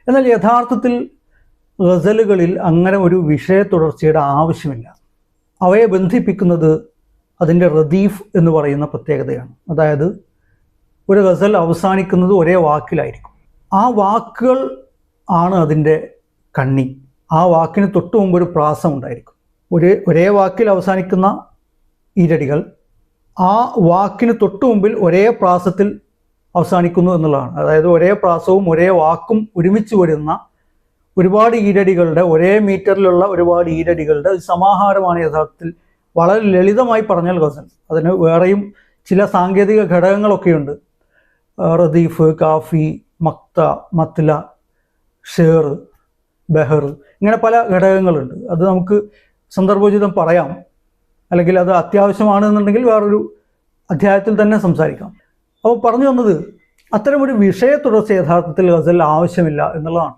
എന്നാൽ യഥാർത്ഥത്തിൽ ഗസലുകളിൽ അങ്ങനെ ഒരു വിഷയ തുടർച്ചയുടെ ആവശ്യമില്ല. അവയെ ബന്ധിപ്പിക്കുന്നത് അതിൻ്റെ റദീഫ് എന്ന് പറയുന്ന പ്രത്യേകതയാണ്. അതായത് ഒരു ഗസൽ അവസാനിക്കുന്നത് ഒരേ വാക്കിലായിരിക്കും. ആ വാക്കുകൾ ആണ് അതിൻ്റെ കണ്ണി. ആ വാക്കിന് തൊട്ടു മുമ്പ് ഒരു പ്രാസം ഉണ്ടായിരിക്കും. ഒരേ വാക്കിൽ അവസാനിക്കുന്ന ഈരടികൾ ആ വാക്കിന് തൊട്ടു മുമ്പിൽ ഒരേ പ്രാസത്തിൽ അവസാനിക്കുന്നു എന്നുള്ളതാണ്. അതായത് ഒരേ പ്രാസവും ഒരേ വാക്കും ഒരുമിച്ച് വരുന്ന ഒരുപാട് ഈരടികളുടെ, ഒരേ മീറ്ററിലുള്ള ഒരുപാട് ഈരടികളുടെ ഒരു സമാഹാരമാണ് യഥാർത്ഥത്തിൽ. വളരെ ലളിതമായി പറഞ്ഞാൽ ഗസൽ. അതിന് വേറെയും ചില സാങ്കേതിക ഘടകങ്ങളൊക്കെയുണ്ട്. റദീഫ്, കാഫി, മക്ത, മത്ല, ഷേർ, ബെഹർ, ഇങ്ങനെ പല ഘടകങ്ങളുണ്ട്. അത് നമുക്ക് സന്ദർഭോചിതം പറയാം, അല്ലെങ്കിൽ അത് അത്യാവശ്യമാണെന്നുണ്ടെങ്കിൽ വേറൊരു അധ്യായത്തിൽ തന്നെ സംസാരിക്കാം. അപ്പോൾ പറഞ്ഞു വന്നത്, അത്തരമൊരു വിഷയ തുടർച്ച യഥാർത്ഥത്തിൽ ഗസൽ ആവശ്യമില്ല എന്നുള്ളതാണ്.